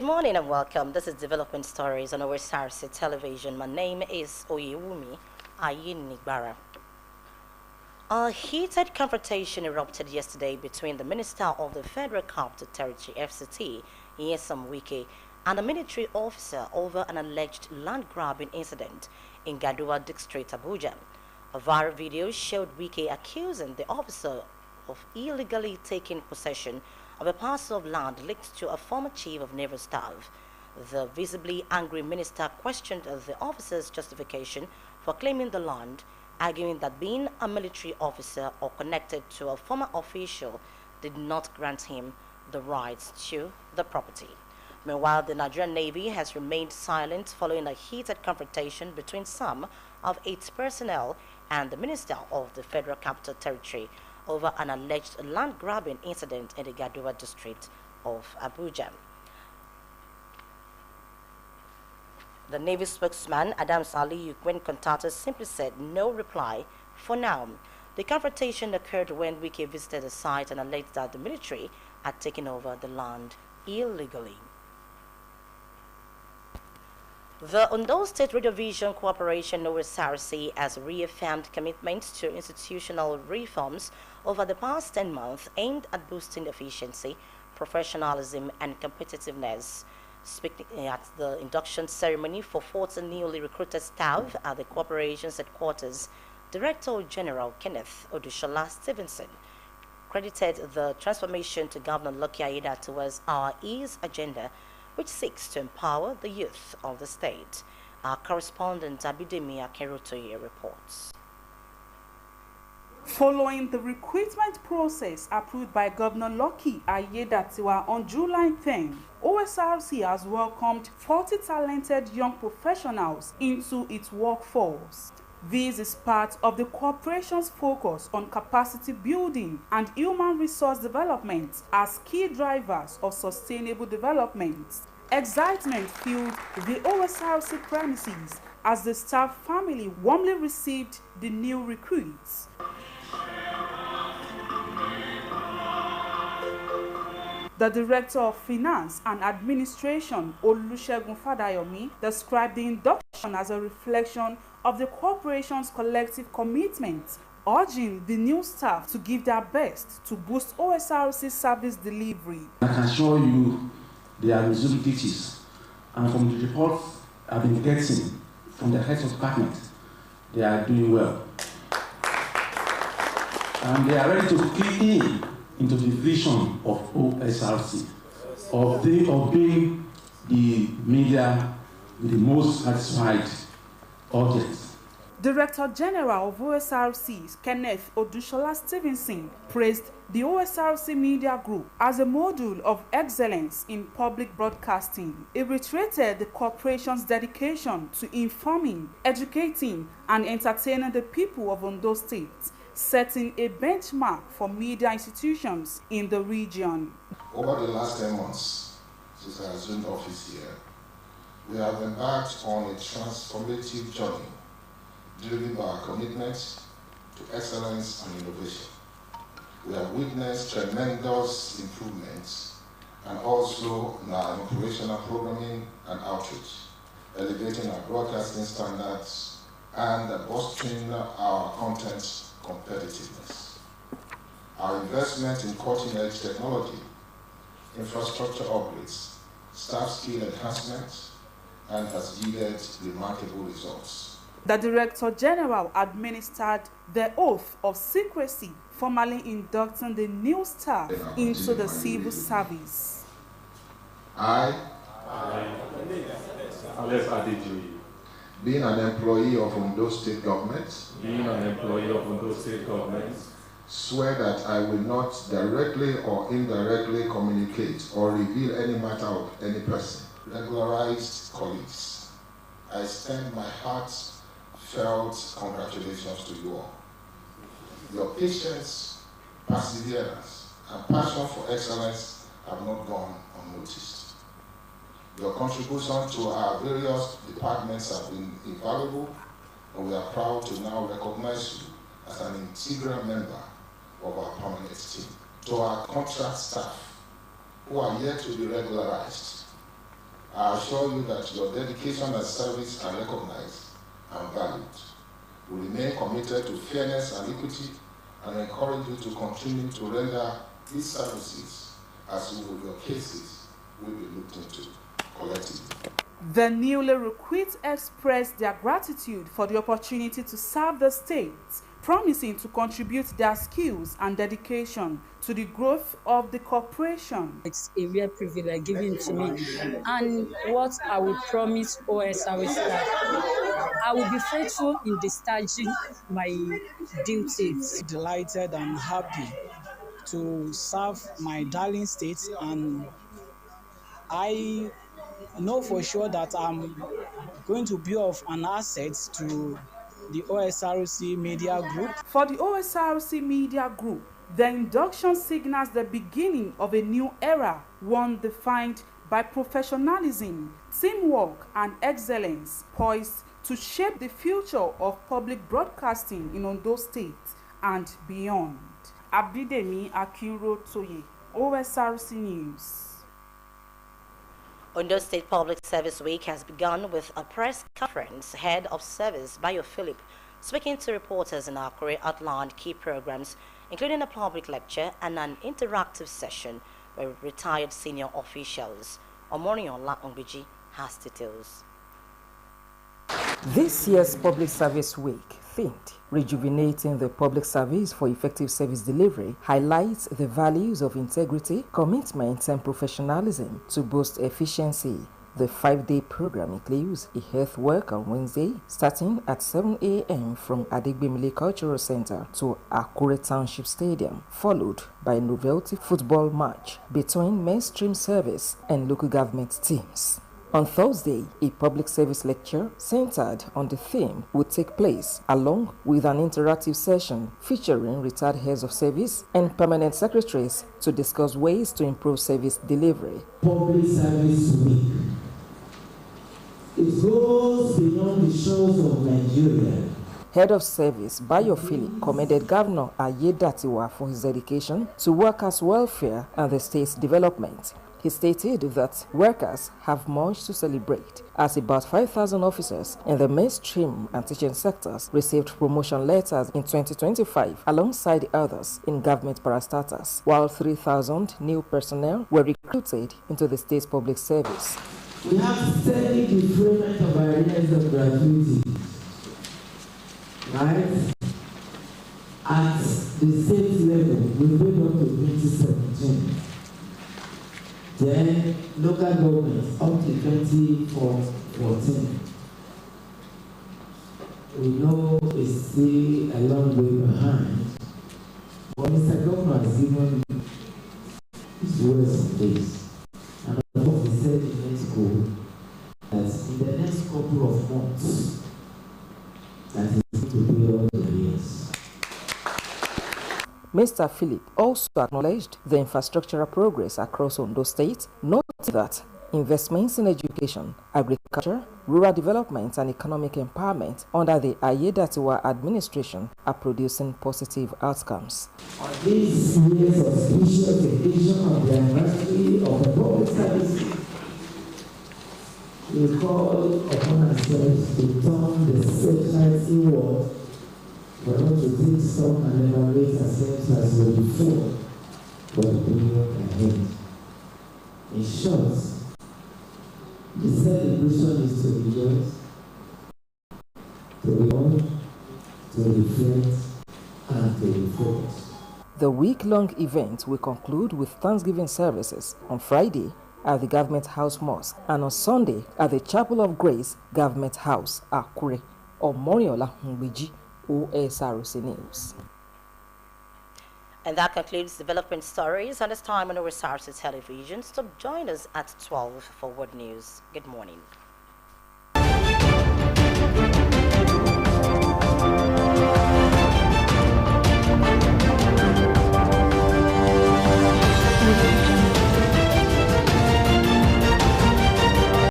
morning and welcome. This is Development Stories on Osrc television. My name is Oyewumi Ayinigbara. A heated confrontation erupted yesterday between the Minister of the Federal Capital Territory (FCT), Nyesom Wike, and a military officer over an alleged land-grabbing incident in Gaduwa District, Abuja. A viral video showed Wike accusing the officer of illegally taking possession of a parcel of land linked to a former chief of naval staff. The visibly angry minister questioned the officer's justification for claiming the land, arguing that being a military officer or connected to a former official did not grant him the rights to the property. Meanwhile, the Nigerian Navy has remained silent following a heated confrontation between some of its personnel and the Minister of the Federal Capital Territory over an alleged land-grabbing incident in the Gaduwa district of Abuja. The Navy spokesman, Adams Ali, when contacted, simply said no reply for now. The confrontation occurred when Wike visited the site and alleged that the military had taken over the land illegally. The Ondo State Radio Vision Corporation Osrc has reaffirmed commitments to institutional reforms over the past 10 months aimed at boosting efficiency, professionalism, and competitiveness. Speaking at the induction ceremony for 40 newly recruited staff at the corporation's headquarters, Director General Kenneth Odushola Stevenson credited the transformation to Governor Lucky Aiyeda towards our EASE agenda, which seeks to empower the youth of the state. Our correspondent Abidemi Akerotoye reports. Following the recruitment process approved by Governor Lucky Aiyeda on July 10, Osrc has welcomed 40 talented young professionals into its workforce. This is part of the corporation's focus on capacity building and human resource development as key drivers of sustainable development. Excitement filled the Osrc premises as the staff family warmly received the new recruits. The Director of Finance and Administration, Olusegun Fadayomi, described the induction as a reflection of the corporation's collective commitment, urging the new staff to give their best to boost Osrc's service delivery. I can assure you there are resumed duties, and from the reports I've been getting from the heads of department, they are doing well. And they are ready to key in into the vision of Osrc, of being the media with the most satisfied audience. Director General of Osrc, Kenneth Odushola Stevenson, praised the Osrc Media Group as a model of excellence in public broadcasting. He reiterated the corporation's dedication to informing, educating, and entertaining the people of Ondo State, setting a benchmark for media institutions in the region. Over the last 10 months, since I assumed office here, we have embarked on a transformative journey driven by our commitment to excellence and innovation. We have witnessed tremendous improvements and also in our operational programming and outreach, elevating our broadcasting standards and bolstering our content competitiveness. Our investment in cutting-edge technology, infrastructure upgrades, staff skill enhancement, and has yielded remarkable results. The Director General administered the oath of secrecy, formally inducting the new staff into the civil service. Being an employee of Ondo State Government, swear that I will not directly or indirectly communicate or reveal any matter of any person. Regularized colleagues, I extend my heartfelt congratulations to you all. Your patience, perseverance, and passion for excellence have not gone unnoticed. Your contribution to our various departments have been invaluable, and we are proud to now recognize you as an integral member of our permanent team. To our contract staff, who are yet to be regularized, I assure you that your dedication and service are recognized and valued. We remain committed to fairness and equity and encourage you to continue to render these services as your cases will be looked into collectively. The newly recruits expressed their gratitude for the opportunity to serve the state, promising to contribute their skills and dedication to the growth of the corporation. It's a real privilege given to me, and what I will promise OSR is that I will be faithful in discharging my duties. Delighted and happy to serve my darling state, and I know for sure that I'm going to be of an asset to the OSRC Media Group. For the OSRC Media Group, the induction signals the beginning of a new era, one defined by professionalism, teamwork, and excellence, poised to shape the future of public broadcasting in Ondo State and beyond. Abidemi Akinrotoye, OSRC News. Ondo State Public Service Week has begun with a press conference. Head of Service, Bayo Philip, speaking to reporters in Akure, outlined key programs, including a public lecture and an interactive session where retired senior officials. Omoriola Ongbiji has details. This year's Public Service Week, themed Rejuvenating the Public Service for Effective Service Delivery, highlights the values of integrity, commitment, and professionalism to boost efficiency. The 5-day program includes a health walk on Wednesday, starting at 7 a.m. from Adegbemile Cultural Center to Akure Township Stadium, followed by a novelty football match between mainstream service and local government teams. On Thursday, a public service lecture centered on the theme will take place, along with an interactive session featuring retired heads of service and permanent secretaries to discuss ways to improve service delivery. Public Service Week. It goes beyond the shores of Nigeria. Head of Service Bayo Philip commended Governor Ayedatiwa for his dedication to workers' welfare and the state's development. He stated that workers have much to celebrate, as about 5,000 officers in the mainstream and teaching sectors received promotion letters in 2025, alongside others in government parastatals, while 3,000 new personnel were recruited into the state's public service. We have steady deferment of areas of gratuity, right? At the state level, we paid up to 2017. Then local governments up to 2014. We know it's still a long way behind, but Mr. Governor has given his words on this. And what he said in his school, that in the next couple of months, that is going to be all the years. Mr. Philip also acknowledged the infrastructural progress across Ondo State, noting that investments in education, agriculture, rural development, and economic empowerment under the Ayedatiwa administration are producing positive outcomes. On these years of special occasion of the anniversary of the public service, we call upon ourselves to turn the society inward. We want to take stock and evaluate ourselves as we before for the period ahead. In short, the celebration is to rejoice, to reward, to reflect, and to refocus. The week-long event will conclude with Thanksgiving services on Friday at the Government House Mosque and on Sunday at the Chapel of Grace Government House, Akure. Omoriola Ongbiji, OSRC News. And that concludes development stories on this time on Osrc television. Stop join us at 12 for World News. Good morning.